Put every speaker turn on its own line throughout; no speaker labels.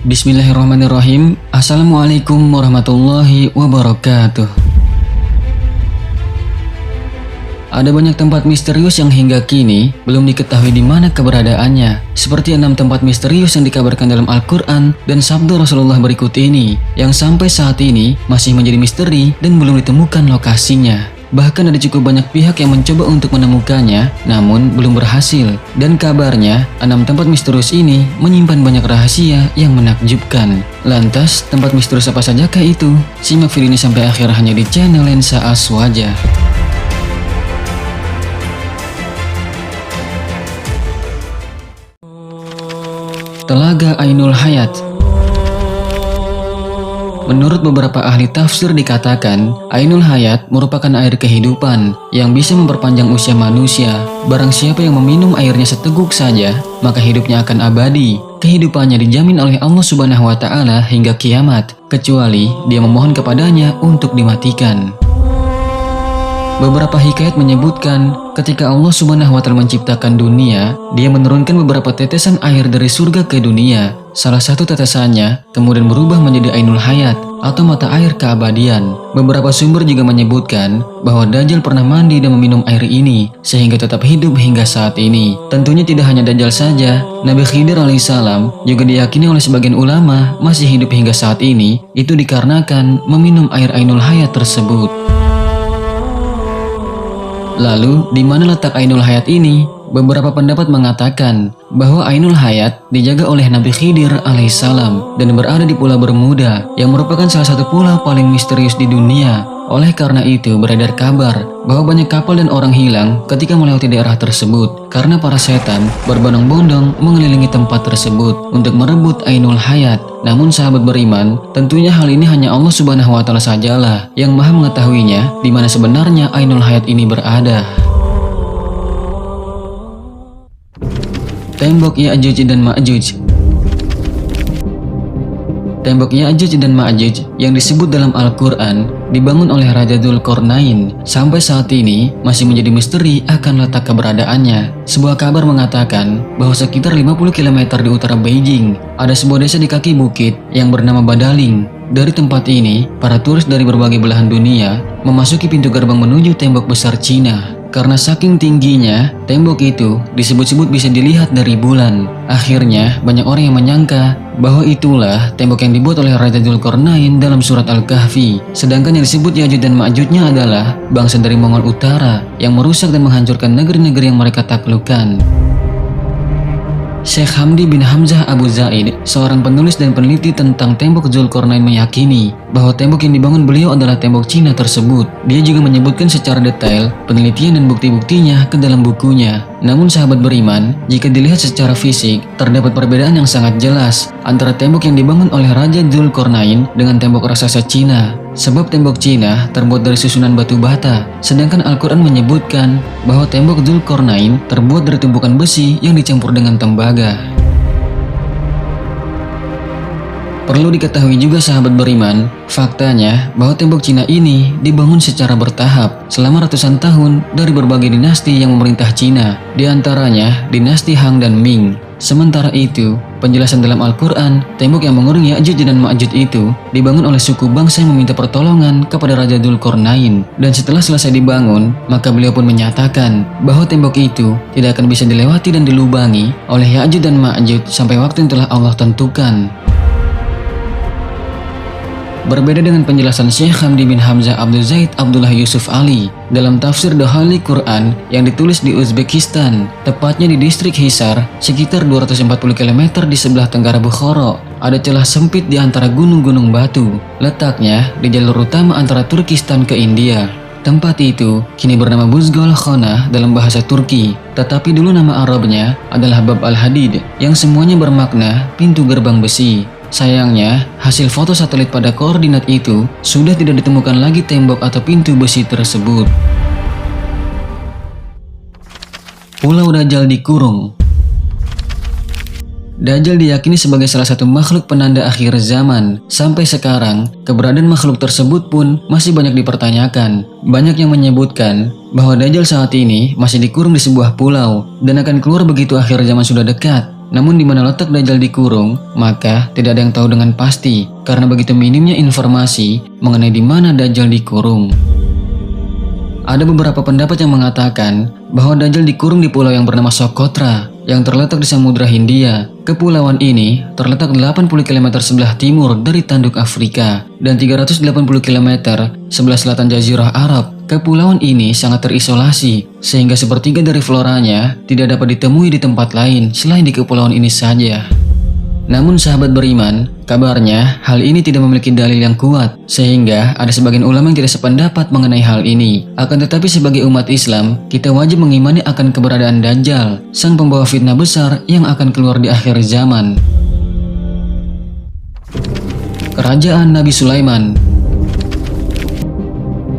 Bismillahirrahmanirrahim. Assalamualaikum warahmatullahi wabarakatuh. Ada banyak tempat misterius yang hingga kini belum diketahui di mana keberadaannya. Seperti 6 tempat misterius yang dikabarkan dalam Al-Quran dan sabda Rasulullah berikut ini, yang sampai saat ini masih menjadi misteri dan belum ditemukan lokasinya. Bahkan ada cukup banyak pihak yang mencoba untuk menemukannya, namun belum berhasil. Dan kabarnya, 6 tempat misterius ini menyimpan banyak rahasia yang menakjubkan. Lantas, tempat misterius apa sajakah itu? Simak video ini sampai akhir hanya di channel Lensa Aswaja. Telaga Ainul Hayat. Menurut beberapa ahli tafsir dikatakan, Ainul Hayat merupakan air kehidupan yang bisa memperpanjang usia manusia. Barang siapa yang meminum airnya seteguk saja, maka hidupnya akan abadi. Kehidupannya dijamin oleh Allah Subhanahu wa Ta'ala hingga kiamat, kecuali dia memohon kepadanya untuk dimatikan. Beberapa hikayat menyebutkan ketika Allah Subhanahu wa Ta'ala menciptakan dunia, Dia menurunkan beberapa tetesan air dari surga ke dunia. Salah satu tetesannya kemudian berubah menjadi Ainul Hayat atau mata air keabadian. Beberapa sumber juga menyebutkan bahwa Dajjal pernah mandi dan meminum air ini sehingga tetap hidup hingga saat ini. Tentunya tidak hanya Dajjal saja, Nabi Khidir alaihissalam juga diyakini oleh sebagian ulama masih hidup hingga saat ini, itu dikarenakan meminum air Ainul Hayat tersebut. Lalu, di mana letak Ainul Hayat ini? Beberapa pendapat mengatakan bahwa Ainul Hayat dijaga oleh Nabi Khidir alaihissalam dan berada di Pulau Bermuda yang merupakan salah satu pulau paling misterius di dunia. Oleh karena itu, beredar kabar bahwa banyak kapal dan orang hilang ketika melewati daerah tersebut karena para setan berbondong-bondong mengelilingi tempat tersebut untuk merebut Ainul Hayat. Namun sahabat beriman, tentunya hal ini hanya Allah Subhanahu wa Ta'ala sajalah yang maha mengetahuinya di mana sebenarnya Ainul Hayat ini berada. Tembok Ya'juj dan Ma'juj. Tembok Ya'juj dan Ma'juj yang disebut dalam Al-Quran dibangun oleh Raja Dzulqarnain. Sampai saat ini masih menjadi misteri akan letak keberadaannya. Sebuah kabar mengatakan bahwa sekitar 50 km di utara Beijing ada sebuah desa di kaki bukit yang bernama Badaling. Dari tempat ini, para turis dari berbagai belahan dunia memasuki pintu gerbang menuju tembok besar Cina. Karena saking tingginya, tembok itu disebut-sebut bisa dilihat dari bulan. Akhirnya, banyak orang yang menyangka bahwa itulah tembok yang dibuat oleh Raja Dzulqarnain dalam surat Al-Kahfi. Sedangkan yang disebut Ya'juj dan Ma'jujnya adalah bangsa dari Mongol Utara yang merusak dan menghancurkan negeri-negeri yang mereka taklukkan. Syekh Hamdi bin Hamzah Abu Zaid, seorang penulis dan peneliti tentang tembok Dzulqarnain, meyakini bahwa tembok yang dibangun beliau adalah tembok Cina tersebut. Dia juga menyebutkan secara detail penelitian dan bukti-buktinya ke dalam bukunya. Namun sahabat beriman, jika dilihat secara fisik, terdapat perbedaan yang sangat jelas antara tembok yang dibangun oleh Raja Dzulqarnain dengan tembok raksasa Cina. Sebab tembok Cina terbuat dari susunan batu bata, sedangkan Al-Quran menyebutkan bahwa tembok Dzulqarnain terbuat dari tumpukan besi yang dicampur dengan tembaga. Perlu diketahui juga sahabat beriman, faktanya bahwa tembok Cina ini dibangun secara bertahap selama ratusan tahun dari berbagai dinasti yang memerintah Cina, diantaranya dinasti Han dan Ming. Sementara itu, penjelasan dalam Al-Quran, tembok yang mengurung Ya'juj dan Ma'juj itu dibangun oleh suku bangsa yang meminta pertolongan kepada Raja Dzulqarnain. Dan setelah selesai dibangun, maka beliau pun menyatakan bahwa tembok itu tidak akan bisa dilewati dan dilubangi oleh Ya'juj dan Ma'juj sampai waktu yang telah Allah tentukan. Berbeda dengan penjelasan Syekh Hamdi bin Hamzah Abdul Zaid Abdullah Yusuf Ali dalam tafsir The Holy Quran yang ditulis di Uzbekistan, tepatnya di distrik Hisar, sekitar 240 km di sebelah tenggara Bukhara, ada celah sempit di antara gunung-gunung batu. Letaknya di jalur utama antara Turkistan ke India. Tempat itu kini bernama Buzgol Khona dalam bahasa Turki, tetapi dulu nama Arabnya adalah Bab al-Hadid, yang semuanya bermakna pintu gerbang besi. Sayangnya, hasil foto satelit pada koordinat itu sudah tidak ditemukan lagi tembok atau pintu besi tersebut. Pulau Dajjal dikurung. Dajjal diyakini sebagai salah satu makhluk penanda akhir zaman. Sampai sekarang, keberadaan makhluk tersebut pun masih banyak dipertanyakan. Banyak yang menyebutkan bahwa Dajjal saat ini masih dikurung di sebuah pulau dan akan keluar begitu akhir zaman sudah dekat. Namun di mana letak Dajjal dikurung, maka tidak ada yang tahu dengan pasti karena begitu minimnya informasi mengenai di mana Dajjal dikurung. Ada beberapa pendapat yang mengatakan bahwa Dajjal dikurung di pulau yang bernama Socotra yang terletak di Samudra Hindia. Kepulauan ini terletak 80 km sebelah timur dari tanduk Afrika dan 380 km sebelah selatan Jazirah Arab. Kepulauan ini sangat terisolasi sehingga sepertiga dari floranya tidak dapat ditemui di tempat lain selain di kepulauan ini saja. Namun sahabat beriman, kabarnya hal ini tidak memiliki dalil yang kuat, sehingga ada sebagian ulama yang tidak sependapat mengenai hal ini. Akan tetapi sebagai umat Islam, kita wajib mengimani akan keberadaan Dajjal, sang pembawa fitnah besar yang akan keluar di akhir zaman. Kerajaan Nabi Sulaiman.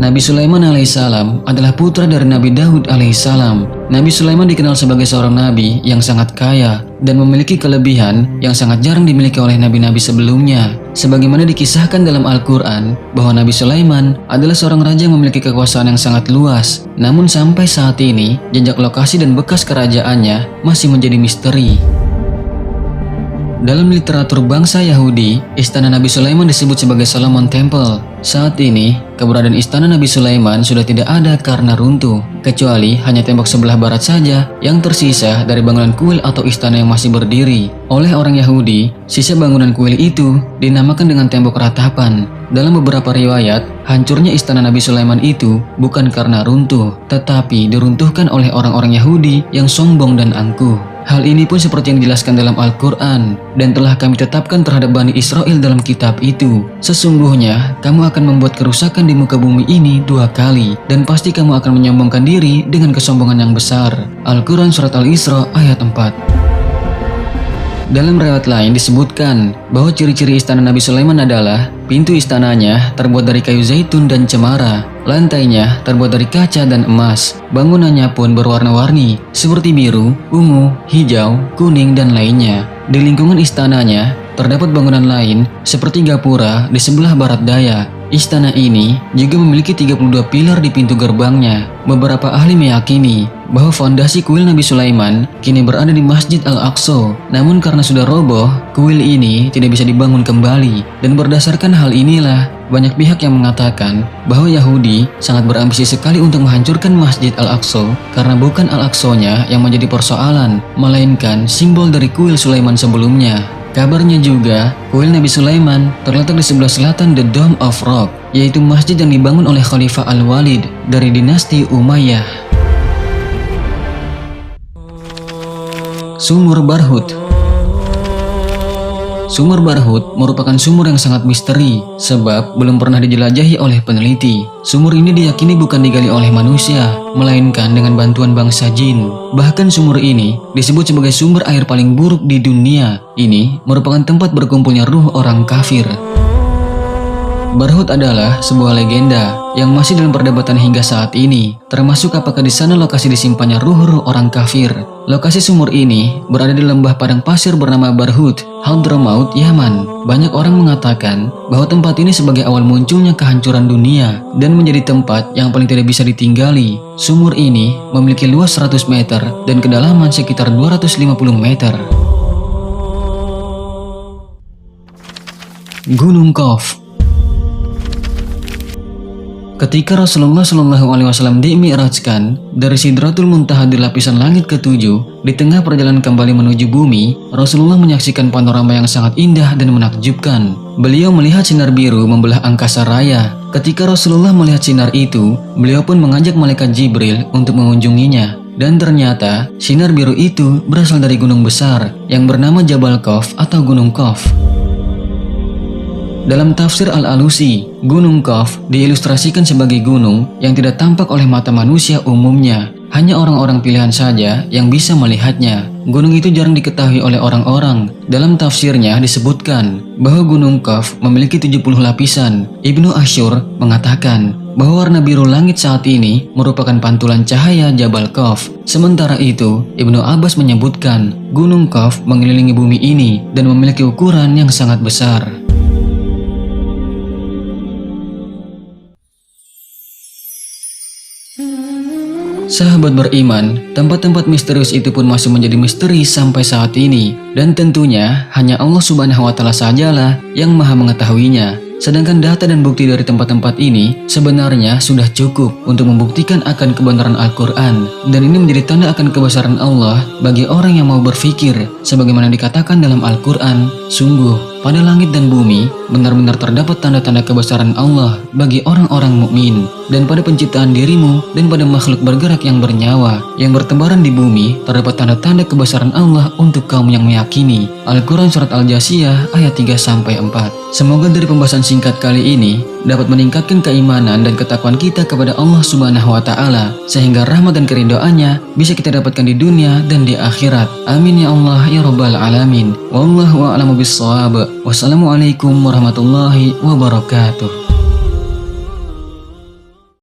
Nabi Sulaiman alaihissalam adalah putra dari Nabi Daud alaihissalam. Nabi Sulaiman dikenal sebagai seorang nabi yang sangat kaya dan memiliki kelebihan yang sangat jarang dimiliki oleh nabi-nabi sebelumnya. Sebagaimana dikisahkan dalam Al-Quran bahwa Nabi Sulaiman adalah seorang raja yang memiliki kekuasaan yang sangat luas. Namun sampai saat ini, jejak lokasi dan bekas kerajaannya masih menjadi misteri. Dalam literatur bangsa Yahudi, istana Nabi Sulaiman disebut sebagai Solomon Temple. Saat ini, keberadaan istana Nabi Sulaiman sudah tidak ada karena runtuh, kecuali hanya tembok sebelah barat saja yang tersisa dari bangunan kuil atau istana yang masih berdiri. Oleh orang Yahudi, sisa bangunan kuil itu dinamakan dengan tembok ratapan. Dalam beberapa riwayat, hancurnya istana Nabi Sulaiman itu bukan karena runtuh, tetapi diruntuhkan oleh orang-orang Yahudi yang sombong dan angkuh. Hal ini pun seperti yang dijelaskan dalam Al-Quran dan telah kami tetapkan terhadap Bani Israel dalam kitab itu. Sesungguhnya, kamu akan membuat kerusakan di muka bumi ini 2 kali dan pasti kamu akan menyombongkan diri dengan kesombongan yang besar. Al-Quran Surat Al-Isra ayat 4. Dalam riwayat lain disebutkan bahwa ciri-ciri istana Nabi Sulaiman adalah pintu istananya terbuat dari kayu zaitun dan cemara, lantainya terbuat dari kaca dan emas, bangunannya pun berwarna-warni seperti biru, ungu, hijau, kuning, dan lainnya. Di lingkungan istananya terdapat bangunan lain seperti gapura di sebelah barat daya. Istana ini juga memiliki 32 pilar di pintu gerbangnya. Beberapa ahli meyakini bahwa fondasi kuil Nabi Sulaiman kini berada di Masjid Al-Aqsa. Namun karena sudah roboh, kuil ini tidak bisa dibangun kembali. Dan berdasarkan hal inilah, banyak pihak yang mengatakan bahwa Yahudi sangat berambisi sekali untuk menghancurkan Masjid Al-Aqsa karena bukan Al-Aqsanya yang menjadi persoalan, melainkan simbol dari kuil Sulaiman sebelumnya. Kabarnya juga, kuil Nabi Sulaiman terletak di sebelah selatan The Dome of Rock, yaitu masjid yang dibangun oleh Khalifah Al-Walid dari dinasti Umayyah. Sumur Barhut. Sumur Barhut merupakan sumur yang sangat misteri sebab belum pernah dijelajahi oleh peneliti. Sumur ini diyakini bukan digali oleh manusia, melainkan dengan bantuan bangsa jin. Bahkan sumur ini disebut sebagai sumber air paling buruk di dunia. Ini merupakan tempat berkumpulnya ruh orang kafir. Barhut adalah sebuah legenda yang masih dalam perdebatan hingga saat ini, termasuk apakah di sana lokasi disimpannya ruh-ruh orang kafir. Lokasi sumur ini berada di lembah padang pasir bernama Barhut, Hadramaut, Yaman. Banyak orang mengatakan bahwa tempat ini sebagai awal munculnya kehancuran dunia dan menjadi tempat yang paling tidak bisa ditinggali. Sumur ini memiliki luas 100 meter dan kedalaman sekitar 250 meter. Gunung Qaf. Ketika Rasulullah SAW dimi'rajkan dari Sidratul Muntaha di lapisan langit ke-7, di tengah perjalanan kembali menuju bumi, Rasulullah menyaksikan panorama yang sangat indah dan menakjubkan. Beliau melihat sinar biru membelah angkasa raya. Ketika Rasulullah melihat sinar itu, beliau pun mengajak malaikat Jibril untuk mengunjunginya. Dan ternyata, sinar biru itu berasal dari gunung besar yang bernama Jabal Qaf atau Gunung Qaf. Dalam tafsir Al-Alusi, Gunung Qaf diilustrasikan sebagai gunung yang tidak tampak oleh mata manusia umumnya. Hanya orang-orang pilihan saja yang bisa melihatnya. Gunung itu jarang diketahui oleh orang-orang. Dalam tafsirnya disebutkan bahwa Gunung Qaf memiliki 70 lapisan. Ibnu Ashur mengatakan bahwa warna biru langit saat ini merupakan pantulan cahaya Jabal Qaf. Sementara itu, Ibnu Abbas menyebutkan Gunung Qaf mengelilingi bumi ini dan memiliki ukuran yang sangat besar. Sahabat beriman, tempat-tempat misterius itu pun masih menjadi misteri sampai saat ini. Dan tentunya hanya Allah Subhanahu wa Ta'ala sajalah yang Maha mengetahuinya. Sedangkan data dan bukti dari tempat-tempat ini sebenarnya sudah cukup untuk membuktikan akan kebenaran Al-Quran. Dan ini menjadi tanda akan kebesaran Allah bagi orang yang mau berpikir. Sebagaimana dikatakan dalam Al-Quran, sungguh pada langit dan bumi benar-benar terdapat tanda-tanda kebesaran Allah bagi orang-orang mukmin. Dan pada penciptaan dirimu dan pada makhluk bergerak yang bernyawa yang bertebaran di bumi terdapat tanda-tanda kebesaran Allah untuk kaum yang meyakini. Al-Quran Surat Al-Jasiyah ayat 3-4. Semoga dari pembahasan singkat kali ini dapat meningkatkan keimanan dan ketakwaan kita kepada Allah Subhanahu wa Ta'ala, sehingga rahmat dan keridhaannya bisa kita dapatkan di dunia dan di akhirat. Amin ya Allah ya Rabbal Alamin. Wallahu a'lamu bissawab. Wassalamualaikum warahmatullahi wabarakatuh.